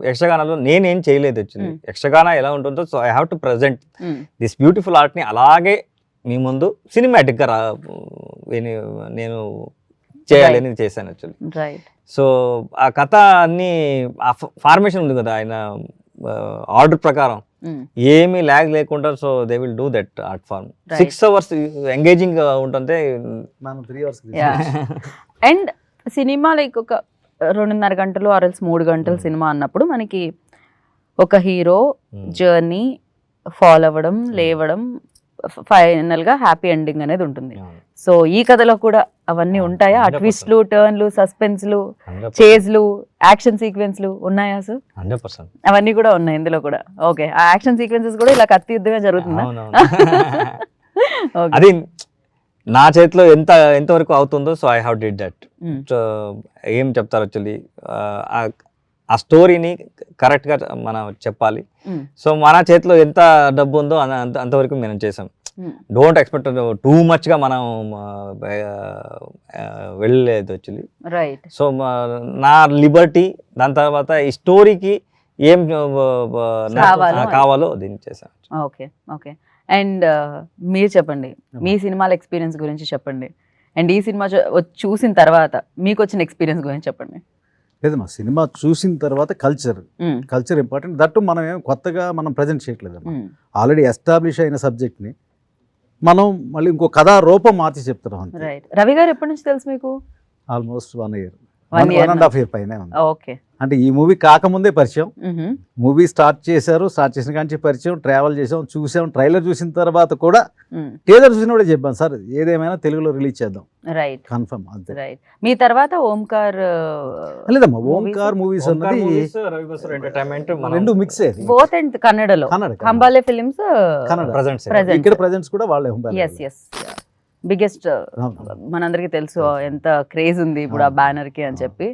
యక్షగానాలో నేనేం చేయలేదు యాక్చువల్లీ. యక్షగాన ఎలా ఉంటుందో, so I have to present this beautiful art ని అలాగే మీ ముందు సినిమాటిక్ గా నేను చేయాలని చేశాను యాక్చువల్లీ. సో ఆ కథ అన్ని ఆ ఫార్మేషన్ ఉంది కదా ఆయన ఆర్డర్ ప్రకారం, ఏమీ ల్యాగ్ లేకుండా. So they will do that art form. 6 hours engaging గా ఉంటుంది. అండ్ సినిమా లైక్ ఒక 2.5 గంటలు ఆర్ ఎల్స్ 3 గంటలు సినిమా అన్నప్పుడు మనకి ఒక హీరో జర్నీ ఫాలో అవ్వడం, లేవడం, ఫైనల్ గా హ్యాపీ ఎండింగ్ అనేది ఉంటుంది. సో ఈ కథలో కూడా అవన్నీ ఉంటాయా? ట్విస్ట్లు, టర్న్లు, సస్పెన్స్లు, చేజ్లు, యాక్షన్ సీక్వెన్స్లు ఉన్నాయా సార్? 100% అవన్నీ కూడా ఉన్నాయి ఇందులో కూడా. ఓకే. ఆ యాక్షన్ సీక్వెన్సెస్ కూడా ఇలా కత్తి యుద్ధమే జరుగుతుందా? అది నా చేతిలో ఎంతవరకు అవుతుందో, so I have did that. So ఏం చెప్తారు యాక్చువల్లీ, ఆ స్టోరీని కరెక్ట్గా మనం చెప్పాలి. సో మన చేతిలో ఎంత డబ్బు ఉందో అంతవరకు మనం చేసాం. డోంట్ ఎక్స్పెక్ట్ టూ మచ్గా మనం వెళ్ళలేదు యాక్చువల్లీ. రైట్. సో నా లిబర్టీ, దాని తర్వాత ఈ స్టోరీకి ఏం కావాలో దీన్ని చేసాం. Okay okay. అండ్ మీరు చెప్పండి, మీ సినిమాల ఎక్స్పీరియన్స్ గురించి చెప్పండి. అండ్ ఈ సినిమా చూసిన తర్వాత మీకు వచ్చిన ఎక్స్పీరియన్స్ గురించి చెప్పండి. లేదమ్మా, సినిమా చూసిన తర్వాత కల్చర్ ఇంపార్టెంట్. దట్టు మనం ఏం కొత్తగా మనం ప్రజెంట్ చేయట్లేదమ్మా. ఆల్రెడీ ఎస్టాబ్లిష్ అయిన సబ్జెక్ట్ని మనం మళ్ళీ ఇంకో కథా రూపం మార్చి చెప్తున్నాం. రైట్. రవి గారు ఎప్పటి నుంచి తెలుసు మీకు? ఆల్మోస్ట్ 1 year, 1.5 year పైన. ఓకే. అంటే ఈ మూవీ కాకముందే పరిచయం, మూవీ స్టార్ట్ చేసిన కానీ పరిచయం, ట్రావెల్ చేసాం, చూసాం. ట్రైలర్ చూసిన తర్వాత కూడా టీజర్ చూసిన కూడా చెప్పాను సార్ ఏదేమైనా తెలుగులో రిలీజ్ చేద్దాం. రైట్. కన్ఫర్మ్ అంతే. రైట్. మీ తర్వాత ఓంకార్ లేదమ్మా, ఓంకార్ మూవీస్ అన్నది రెండు మిక్స్ అయ్యేది. బోత్ అండ్ కన్నడలో హంబాలే ఫిల్మ్స్ కన్నడ, ఇక్కడ ప్రెజెంట్స్ కూడా వాళ్ళే హంబాలే. బిగ్గెస్ట్ మనందరికి తెలుసు ఎంత క్రేజ్ ఉంది ఇప్పుడు ఆ బ్యానర్ కి అని చెప్పి.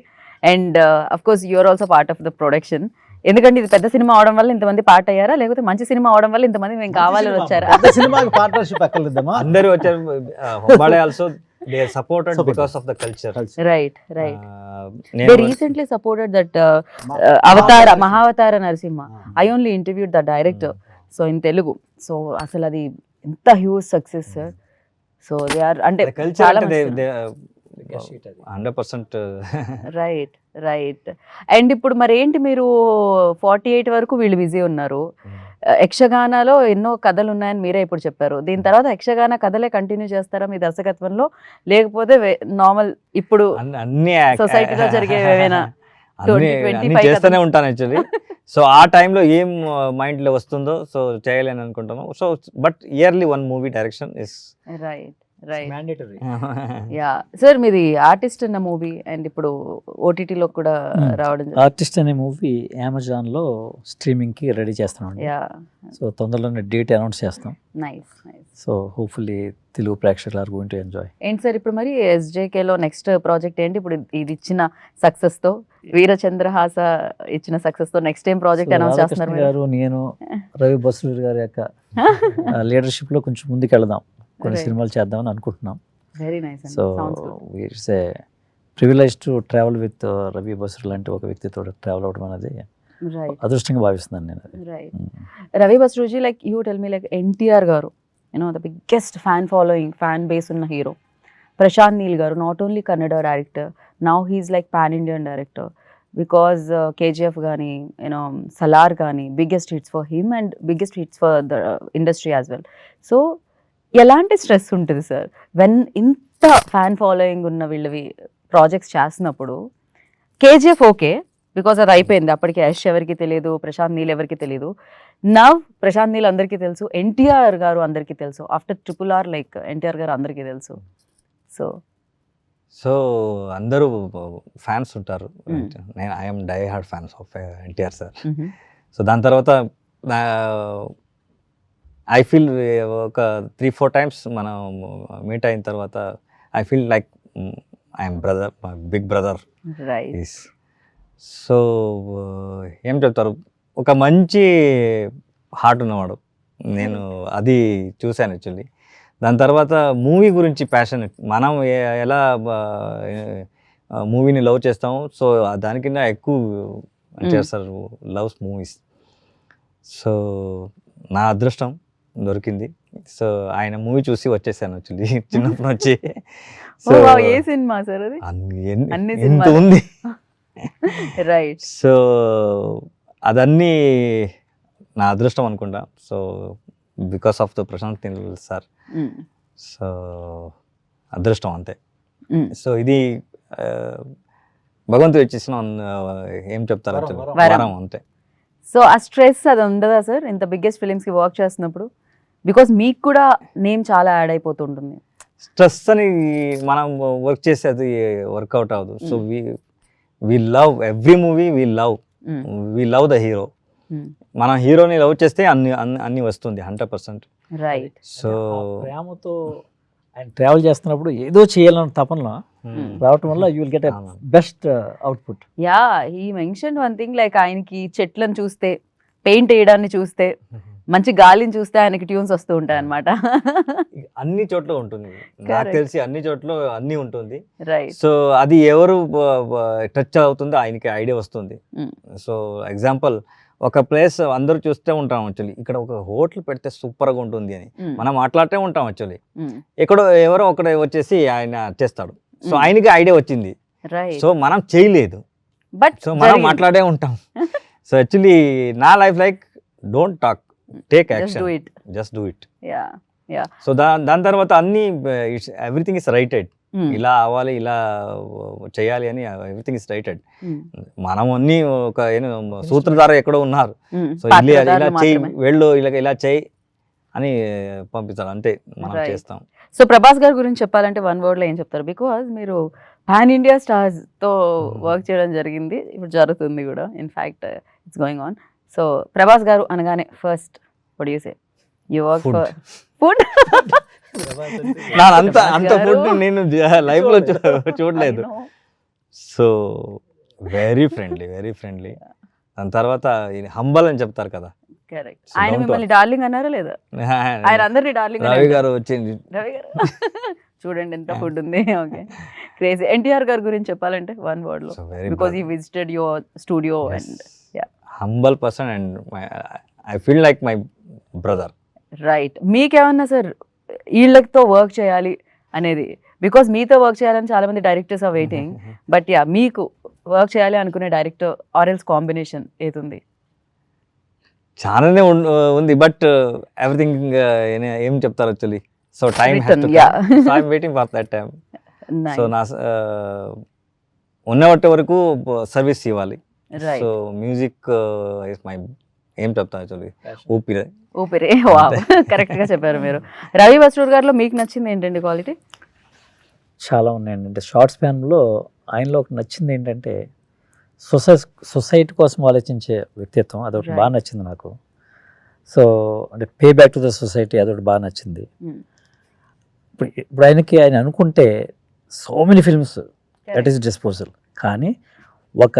And of course you're also part of the production. ఎందుకంటే ఇది పెద్ద సినిమా అవడం వల్ల ఇంతమంది పార్ట్ అయ్యారా, లేకపోతే మంచి సినిమా అవడం వల్ల ఇంతమంది మేము కావాలని వచ్చారా? సినిమాకి పార్ట్నర్షిప్ అక్కర్లేదమ్మా, అందరూ వచ్చారు. హంబాలే also they are supported because of the culture. Right. They recently supported that Avatara, Mahavatara Narasimha. I only interviewed the director, so in Telugu. So అసలు అది ఎంత huge success sir. So they are అంటే చాలా 100%. Right. And ఇప్పుడు మరి ఏంటి, మీరు 48 వరకు వీళ్ళు బిజీ ఉన్నారు. యక్షగానాలో ఎన్నో కథలు ఉన్నాయని మీరే ఇప్పుడు చెప్పారు. దీని తర్వాత యక్షగాన కథలే కంటిన్యూ చేస్తారా మీ దర్శకత్వంలో, లేకపోతే నార్మల్ ఇప్పుడు సొసైటీలో జరిగే ఏమైనా చేస్తూనే ఉంటాను యాక్చువల్లీ. సో ఆ టైంలో ఏం మైండ్లో వస్తుందో సో చేయాలని అనుకుంటాను. So but yearly 1 movie direction is right. Yeah sir, మీది ఆర్టిస్ట్ అన్న మూవీ అండ్ ఇప్పుడు ఓటీటీలో కూడా రావడం. ఆర్టిస్ట్ అనే మూవీ అమెజాన్లో స్ట్రీమింగ్కి రెడీ చేస్తున్నాం. సో తొందరలోనే డేట్ అనౌన్స్ చేస్తాం. నైస్. సో హోప్ఫుల్లీ తెలుగు ప్రేక్షకులు ఆర్ గోయింగ్ టు ఎంజాయ్. ఏంటి సార్ ఇప్పుడు మరి ఎస్జేకేలో నెక్స్ట్ ప్రాజెక్ట్ ఏంటి? ఇప్పుడు ఇది ఇచ్చిన సక్సెస్తో, వీరచంద్రహాస ఇచ్చిన సక్సెస్తో నెక్స్ట్ ఏం ప్రాజెక్ట్ అనౌన్స్ చేస్తున్నారు గారు? నేను రవి బస్రూర్ గారి యొక్క లీడర్షిప్లో కొంచెం ముందుకు వెళదాం, కొన్ని సినిమాలు చేద్దామని అనుకుంటున్నాం. Very nice. So it's a privilege to travel with Ravi Basrur లాంటి ఒక వ్యక్తితో ట్రావెల్ అవ్వడం అనేది అదృష్టంగా భావిస్తున్నాను నేను. రైట్. రవి బస్రూజీ, like you tell me, like NTR గారు, ద బిగ్గెస్ట్ ఫ్యాన్ బేస్ ఉన్న హీరో. ప్రశాంత్ నీల్ గారు, not only Kannada director, now he's like pan Indian director, because KGF కానీ సలార్ కానీ biggest hits for him and biggest hits for the industry as well. So ఎలాంటి stress ఉంటుంది sir when ఇంత fan following ఉన్న వీళ్ళవి projects చేస్తున్నప్పుడు? KGF okay, because అది అయిపోయింది, అప్పటికి యష్ ఎవరికి తెలియదు, ప్రశాంత్ నీల్ ఎవరికి తెలియదు. నవ్ ప్రశాంత్ నీల్ అందరికీ తెలుసు, ఎన్టీఆర్ గారు అందరికీ తెలుసు. ఆఫ్టర్ RRR లైక్ ఎన్టీఆర్ గారు అందరికీ తెలుసు. సో అందరూ ఫ్యాన్స్ ఉంటారు. నేను I'm die hard fans of NTR sir. So దాని తర్వాత ఐ ఫీల్ ఒక 3-4 టైమ్స్ మనం మీట్ అయిన తర్వాత I feel like I'm brother, my big brother. So ఏం చెప్తారు, ఒక మంచి హార్ట్ ఉన్నవాడు. నేను అది చూశాను యాక్చువల్లీ. దాని తర్వాత మూవీ గురించి ప్యాషన్, మనం ఎలా మూవీని లవ్ చేస్తాము, సో దానికన్నా ఎక్కువ చేస్తారు లవ్స్ మూవీస్. సో నా అదృష్టం దొరికింది. సో ఆయన మూవీ చూసి వచ్చేసాను యాక్చువల్లీ చిన్నప్పుడు వచ్చి. సో ఏ సినిమా సార్ అది? ఎంత ఉంది. రైట్. సో అదన్నీ నా అదృష్టం అనుకుంటా. So because of the Prashanth Neel sir. So అదృష్టం అంతే. సో ఇది భగవంతుడు ఇచ్చేసిన ఏం చెప్తారు, వరం అంతే. సో ఆ స్ట్రెస్ అది ఉండదా సార్ ఇంత బిగ్గెస్ట్ ఫిలిమ్స్కి వర్క్ చేస్తున్నప్పుడు? బికాస్ మీకు కూడా నేమ్ చాలా యాడ్ అయిపోతుంటుంది. స్ట్రెస్ అని మనం వర్క్ చేసేది వర్కౌట్ అవ్వదు. So we love every movie, we love the hero. మనం హీరోని లవ్ చేస్తే అన్ని వస్తుంది 100%. రైట్. సో ప్రేమతో ఆయన ట్రావెల్ చేస్తున్నప్పుడు ఏదో చేయాలన్న తపనలో రావటం వల్ల you will get a best output. Yeah, he mention one thing like ఆయనకి చెట్లను చూస్తే, పెయింట్ వేయడాన్ని చూస్తే, మంచి గాలిని చూస్తే ఆయనకి ట్యూన్స్ వస్తూ ఉంటాయి అనమాట. అన్ని చోట్ల ఉంటుంది, నాకు తెలిసి అన్ని చోట్ల అన్ని ఉంటుంది. రైట్. సో అది ఎవరు టచ్ అవుతుందో ఆయనకి ఐడియా వస్తుంది. సో ఎగ్జాంపుల్, ఒక ప్లేస్ అందరూ చూస్తే ఉంటాం యాక్చువల్లీ, ఇక్కడ ఒక హోటల్ పెడితే సూపర్గా ఉంటుంది అని మనం మాట్లాడుతూ ఉంటాం యాక్చువల్లీ. ఎక్కడో ఎవరో ఒకటి వచ్చేసి ఆయన చేస్తాడు, సో ఆయనకి ఐడియా వచ్చింది, సో మనం చేయలేదు, బట్ సో మనం మాట్లాడే ఉంటాం. సో యాక్చువల్లీ నా life like don't talk, take action, just do it. So దాని తర్వాత అన్ని ఎవ్రీథింగ్ ఇస్ రైటెడ్, ఇలా అవ్వాలి, ఇలా చేయాలి అని ఎవ్రీథింగ్ ఇస్ రైటెడ్. మనం అన్ని ఒక సూత్రధార ఎక్కడో ఉన్నారు, సో ఇలా చేయి, వెళ్ళు, ఇలా చేయి అని పంపిస్తారు, అంతే మనం చేస్తాం. సో ప్రభాస్ గారి గురించి చెప్పాలంటే వన్ వర్డ్ లో ఏం చెప్తారు? బికాజ్ మీరు పాన్ ఇండియా స్టార్స్ తో వర్క్ చేయడం జరిగింది, ఇప్పుడు జరుగుతుంది కూడా, in fact it's going on. So Prabhas గారు అనగానే first what you say? You work for food? అంత ఫుడ్ నేను లైఫ్ లో చూడలేదు. So very friendly. దాని తర్వాత హంబల్ అని చెప్తారు కదా. కరెక్ట్. ఆయన మిమ్మల్ని డార్లింగ్ అన్నారా లేదా? ఆయన అందరినీ డార్లింగ్. రవి గారు వచ్చింది, రవి గారు చూడండి ఎంత ఫుడ్ ఉంది. Okay, crazy. ఎన్టీఆర్ గారి గురించి చెప్పాలంటే వన్ వర్డ్ లో, because he visited your studio and humble person and I feel like my brother. Right. మీకేమన్నా సార్ వీళ్ళతో వర్క్ చేయాలి అనేది, బికాజ్ మీతో వర్క్ చేయాలని చాలా మంది directors are waiting, but yeah మీకు వర్క్ చేయాలి అనుకునే డైరెక్టర్ ఆర్ ఎల్స్ కాంబినేషన్ ఏది? చాలానే ఉంది, బట్ ఎవ్రీథింగ్ ఏం చెప్తారు actually. So time waiting for that time. So నా ఉన్నట్టు వరకు సర్వీస్ ఇవ్వాలి. సో మ్యూజిక్ ఇస్ మై, ఏం చెప్తాను యాక్చువల్లీ, ఊపిరి. కరెక్ట్ గా చెప్పారు మీరు. రవి బస్రూర్ గారిలో మీకు నచ్చింది ఏంటండి క్వాలిటీ? చాలా ఉన్నాయండి. అంటే షార్ట్ స్పాన్లో ఆయనలో ఒక నచ్చింది ఏంటంటే సొసైటీ కోసం ఆలోచించే వ్యక్తిత్వం, అదొకటి బాగా నచ్చింది నాకు. సో అంటే pay back to the society, అదొకటి బాగా నచ్చింది. ఇప్పుడు ఆయన అనుకుంటే so many films that is disposal, కానీ ఒక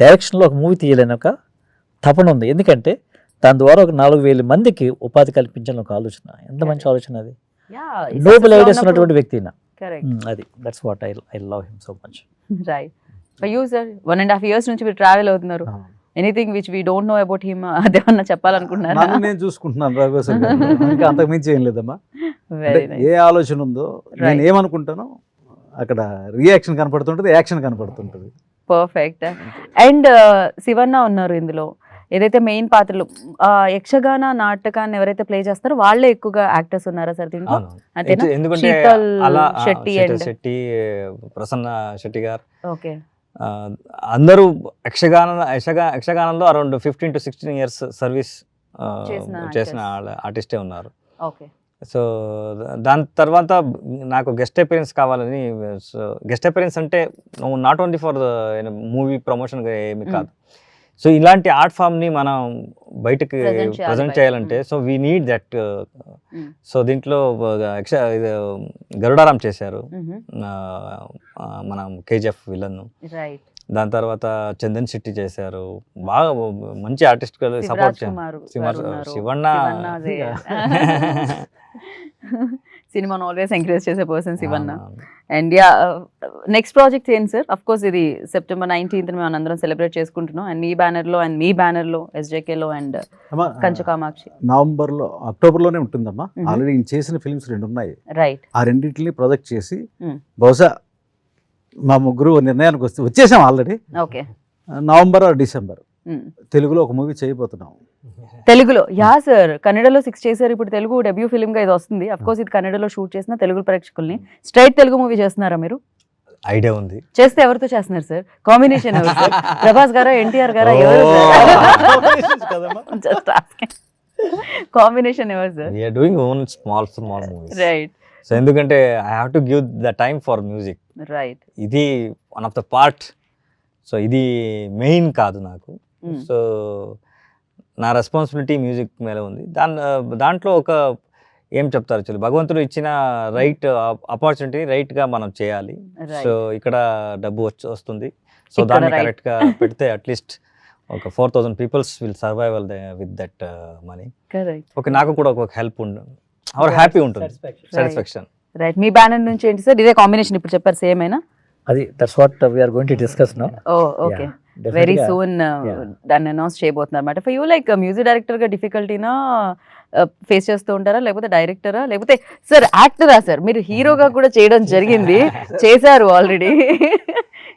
డైరెక్షన్లో ఒక మూవీ తీయాలని ఒక తపన ఉంది. ఎందుకంటే దాని ద్వారా ఒక 4,000 మందికి ఉపాధి కల్పించాలని ఒక ఆలోచన. ఎంత మంచి ఆలోచన అది. నోబెల్ ఐడియాస్ ఉన్నటువంటి వ్యక్తి. అది that's what I love him so much. Right. For you sir, 1.5 years నుంచి మీరు ట్రావెల్ అవుతున్నారు. Anything which we don't know about him, అదేమన్నా చెప్పాలనుకుంటున్నారా? నేను చూసుకుంటున్నాను రవి సార్, ఇంకా అంతకు మించి ఏం లేదమ్మా. ఏ ఆలోచన ఉందో, నేను ఏమనుకుంటానో అక్కడ రియాక్షన్ కనపడుతుంటది, యాక్షన్ కనపడుతుంటది. పర్ఫెక్ట్. అండ్ శివన్న ఉన్నారు ఇందులో, ఏదైతే మెయిన్ పాత్రలు యక్షగాన నాటకాన్ని ఎవరైతే ప్లే చేస్తారో వాళ్ళే ఎక్కువగా యాక్టర్స్ ఉన్నారా సార్ దీంట్లో? ఎందుకంటే శెట్టి, ప్రసన్న శెట్టి గారు, ఓకే, అందరూ యక్షగానంలో అరౌండ్ 15 to 16 years సర్వీస్ చేసిన ఆర్టిస్టే ఉన్నారు. ఓకే. సో దాని తర్వాత నాకు గెస్ట్ అపియరెన్స్ కావాలని, గెస్ట్ అపియరెన్స్ అంటే not only for movie promotion ఏమి కాదు. సో ఇలాంటి ఆర్ట్ ఫామ్ని మనం బయటకు ప్రజెంట్ చేయాలంటే, so we need that. So దీంట్లో గరుడారాం చేశారు, మనం కేజీఎఫ్ విలన్. దాని తర్వాత చందన్ శెట్టి చేశారు, బాగా మంచి ఆర్టిస్ట్ సపోర్ట్ చేశారు. శివన్న సినిమాను ఆల్వేస్ ఎంకరేజ్ చేసే person Shivanna. And yeah, next project ఏంటి సార్? అఫ్ కోర్స్ ఇది September 19th మేము అందరం సెలబ్రేట్ చేసుకుంటున్నాం, అండ్ మీ బ్యానర్ లో SJKలో అండ్ కంచకామాక్షి నవంబర్లో అక్టోబర్లోనే ఉంటుందమ్మా. ఆల్రెడీ చేసిన ఫిల్మ్స్ 2 ఉన్నాయి. రైట్. ఆ రెండింటిని ప్రొజెక్ట్ చేసి బహుశా మా ముగ్గురు నిర్ణయానికి వచ్చేసాం already. Okay. November are December తెలుగులో ఒక మూవీ చేయబోతున్నాం. తెలుగులో? యా సార్, కన్నడలో 6 చేశారు, ఇప్పుడు తెలుగు డెబ్యూ ఫిల్మ్ గా ఇది వస్తుంది. అఫ్ కోర్స్ ఇది కన్నడలో షూట్ చేసిన తెలుగు ప్రేక్షకుల్ని స్ట్రైట్ తెలుగు మూవీ చేస్తున్నారా మీరు? ఐడియా ఉంది. చేస్తే ఎవరితో చేస్తున్నారు సార్? కాంబినేషన్ ఎవరు సార్? ప్రభాస్ గారా, ఎన్టీఆర్ గారా, ఎవరు? కాంబినేషన్ ఎవరు sir? We are doing own small movies. Right. So ఎందుకంటే I have to give the time for music. Right. ఇది one of the part. So ఇది మెయిన్ కాదు నాకు. సో నా రెస్పాన్సిబిలిటీ మ్యూజిక్ మీద ఉంది. దాంట్లో ఒక ఏం చెప్తారు యాక్చువల్లీ భగవంతుడు ఇచ్చిన రైట్ ఆపర్చునిటీ రైట్గా మనం చేయాలి. Right. సో ఇక్కడ డబ్బు వస్తుంది. సో ఇక్కడ దాన్ని right. కరెక్ట్గా పెడితే అట్లీస్ట్ ఒక 4,000 peoples will survive with that money. Correct. Okay, నాకు కూడా ఒక హెల్ప్ అవర్ హ్యాపీ ఉంటుంది, సాటిస్ఫాక్షన్. రైట్. మీ బ్యానర్ నుంచి ఏంటి సార్? ఇదే కాంబినేషన్ ఇప్పుడు చెప్పారు, సేమ్ అయినా? అది that's what we're going to discuss now. Oh okay, very soon దాన్ని అనౌన్స్ చేయబోతున్నారు అనమాట. ఫర్ యూ లైక్ మ్యూజిక్ డైరెక్టర్గా డిఫికల్టీనా ఫేస్ చేస్తూ ఉంటారా, లేకపోతే డైరెక్టరా, లేకపోతే సార్ యాక్టరా? సార్ మీరు హీరోగా కూడా చేయడం జరిగింది, చేశారు ఆల్రెడీ.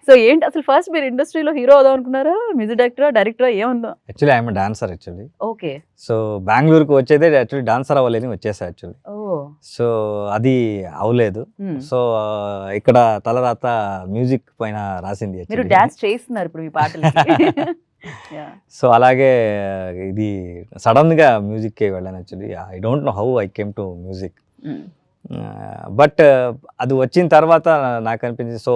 సో ఏంటి అసలు ఫస్ట్ మీరు ఇండస్ట్రీలో హీరో అవుదాం అనుకున్నారా, మ్యూజిక్ డైరెక్టరా ఏముందో? Actually I'm dancer actually. Okay. So బెంగళూరుకి వచ్చేదే యాక్చువల్లీ డాన్సర్ అవ్వాలని వచ్చేసా యాక్చువల్లీ. ఓ. సో అది అవలేదు. సో ఇక్కడ తలరాత మ్యూజిక్ పైన రాసింది మీరు actually. డాన్స్ చేస్తున్నారు ఇప్పుడు మీ పాటలకి. సో అలాగే ఇది సడన్ గా మ్యూజిక్ కి వెళ్ళాను actually. I don't know how I came to music. But అది వచ్చిన తర్వాత నాకు అనిపించింది, so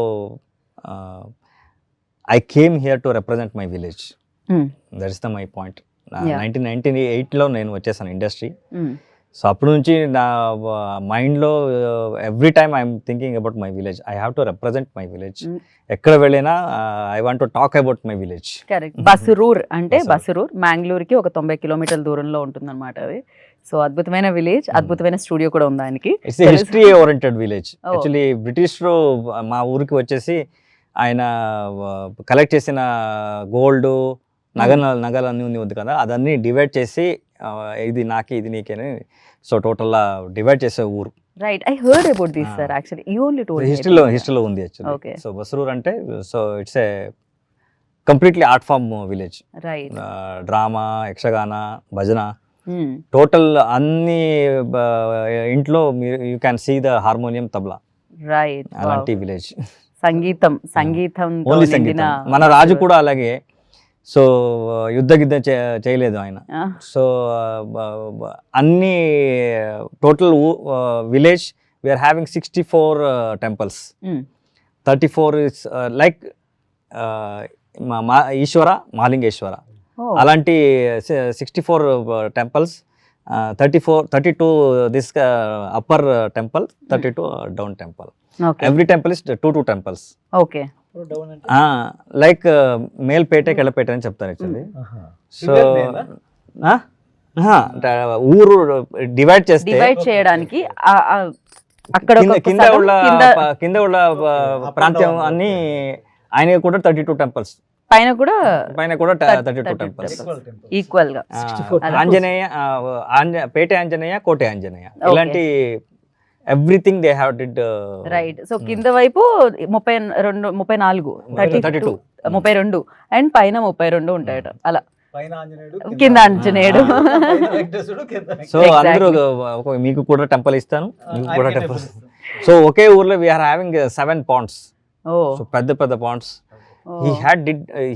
I came here to represent my village. That is the my point. 1998లో నేను వచ్చేసాను ఇండస్ట్రీ. సో అప్పటి నుంచి నా మైండ్లో every time I'm thinking about my village. I have to represent my village. ఎక్కడ వెళ్ళినా I want to talk about my village. Correct. Basrur అంటే బసరూర్ మ్యాంగ్లూర్కి ఒక 90 కిలోమీటర్ల దూరంలో ఉంటుంది అనమాట అది. సో అద్భుతమైన విలేజ్, అద్భుతమైన స్టూడియో కూడా ఉంది ఆయనకి. It's history oriented village. Actually British మా ఊరికి వచ్చేసి ఆయన కలెక్ట్ చేసిన గోల్డ్ నగలన్నీ ఉంది కదా, అదన్నీ డివైడ్ చేసి ఇది నాకే ఇది నీకేని, సో టోటల్ డివైడ్ చేసే ఊరు. Right. I heard about this sir actually. You only told హిస్టరీలో ఉంది యాక్చువల్లీ. ఓకే. సో బసరూర్ అంటే so it's a completely art form village. Right. Drama, Yakshagana, భజన, టోటల్ అన్ని ఇంట్లో మీరు you can see the harmonium, tabla. Right. అలాంటి విలేజ్. సంగీతం ఓన్లీ సంగీతం. మన రాజు కూడా అలాగే. సో యుద్ధ చేయలేదు ఆయన. సో అన్ని total village we're having 64 temples. 34 is like Eshwara, Mahalingeshwara, అలాంటి 64 temples. 32 this upper temple, 32 down temple. Every temple is 2 temples. Okay. Like Melpete, Kellapete అని చెప్తారు యాక్చువల్లీ. సో ఊరు డివైడ్ చేయడానికి అక్కడ కింద ఉన్న ప్రాంతం అన్ని ఆయన కూడా 32 temples. పైన కూడా 32 temples ఈక్వల్ గా. ఆంజనేయ, పేట ఆంజనేయ, కోట ఆంజనేయ, ఇలాంటి everything they have did. Right. So కింద వైపు 32 అండ్ పైన 32 ఉంటాయట. అలా కింద ఆంజనేయుడు. సో అందరూ మీకు కూడా టెంపుల్ ఇస్తాను, మీకు కూడా టెంపుల్. సో ఒకే ఊర్లో వీఆర్ హ్యావింగ్ 7 ponds. సో పెద్ద పెద్ద Pond's.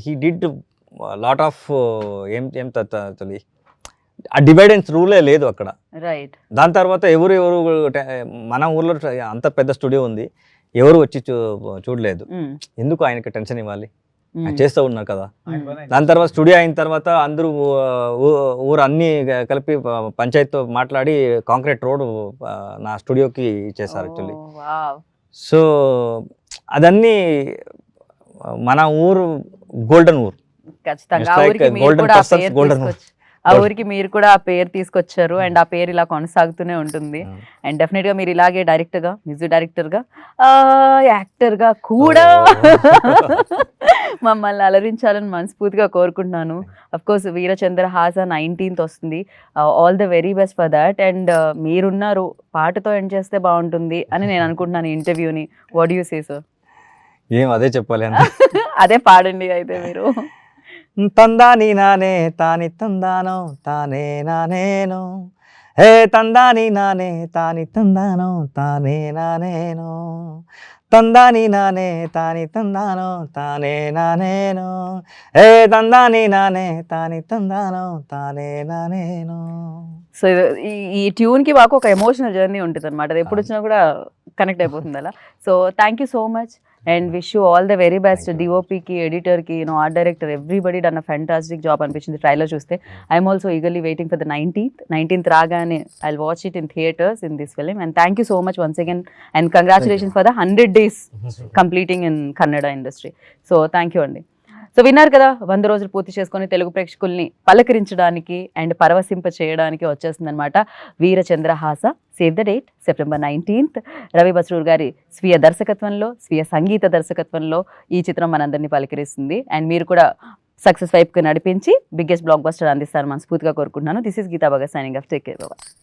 he did lot of ఏం ఆ డివైడెన్స్ రూలే లేదు అక్కడ. రైట్. దాని తర్వాత ఎవరు మన ఊర్లో అంత పెద్ద స్టూడియో ఉంది, ఎవరు వచ్చి చూడలేదు. ఎందుకు ఆయనకి టెన్షన్ ఇవ్వాలి, ఆయన చేస్తూ ఉన్నారు కదా. దాని తర్వాత స్టూడియో అయిన తర్వాత అందరూ ఊరు అన్ని కలిపి పంచాయతీతో మాట్లాడి కాంక్రీట్ రోడ్ నా స్టూడియోకి చేశారు యాక్చువల్లీ. సో అదన్నీ మన ఊరు గోల్డెన్ ఊరు. ఖచ్చితంగా ఆ ఊరికి మీరు కూడా ఆ పేరు తీసుకొచ్చారు అండ్ ఆ పేరు ఇలా కొనసాగుతూనే ఉంటుంది. అండ్ డెఫినెట్ గా మీరు ఇలాగే డైరెక్టర్ గా, మ్యూజిక్ డైరెక్టర్ గా, యాక్టర్ గా కూడా మమ్మల్ని అలరించాలని మనస్ఫూర్తిగా కోరుకుంటున్నాను. అఫ్ కోర్స్ వీరచంద్రహాస 19th వస్తుంది. All the very best for that. And మీరున్నారు, పాటతో ఎండ్ చేస్తే బాగుంటుంది అని నేను అనుకుంటున్నాను ఈ ఇంటర్వ్యూని. What you say sir? ఏం అదే చెప్పాలి. అదే పాడండి అయితే మీరు. తందాని నానే తాని తందానో తానే నానేను, హే తందాని నానే తాని తందానో తానే నానేను, తందాని నానే తాని తందానో తానే నానేను, హే తందాని నానే తాని తందానో తానే నానేను. సో ఈ ట్యూన్కి మాకు ఒక ఎమోషనల్ జర్నీ ఉంటుంది అనమాట. అది ఎప్పుడు వచ్చినా కూడా కనెక్ట్ అయిపోతుంది అలా. So thank you so much. And wish you all the very best. డిఓపికి, ఎడిటర్కి, art director, everybody done a fantastic job అనిపించింది ట్రైలర్ చూస్తే. I'm also eagerly waiting for the 19th రాగానే I watch it in theaters in this film. And thank you so much once again and congratulations for the 100 days completing in Kannada industry. So thank you అండి. So విన్నారు కదా, 100 రోజులు పూర్తి చేసుకొని తెలుగు ప్రేక్షకుల్ని పలకరించడానికి and పరవశింప చేయడానికి వచ్చేస్తుందన్నమాట Veerachandrahasa. Save the date, September 19th. Ravi Basrur గారి స్వీయ దర్శకత్వంలో, స్వీయ సంగీత దర్శకత్వంలో ఈ చిత్రం మనందరినీ పలకరిస్తుంది. అండ్ మీరు కూడా సక్సెస్ వైపుకి నడిపించి బిగ్గెస్ట్ బ్లాక్ బస్టర్ అందిస్తారని మనస్ఫూర్తిగా కోరుకుంటున్నాను. This is Geeta Bhagat signing off. Take care.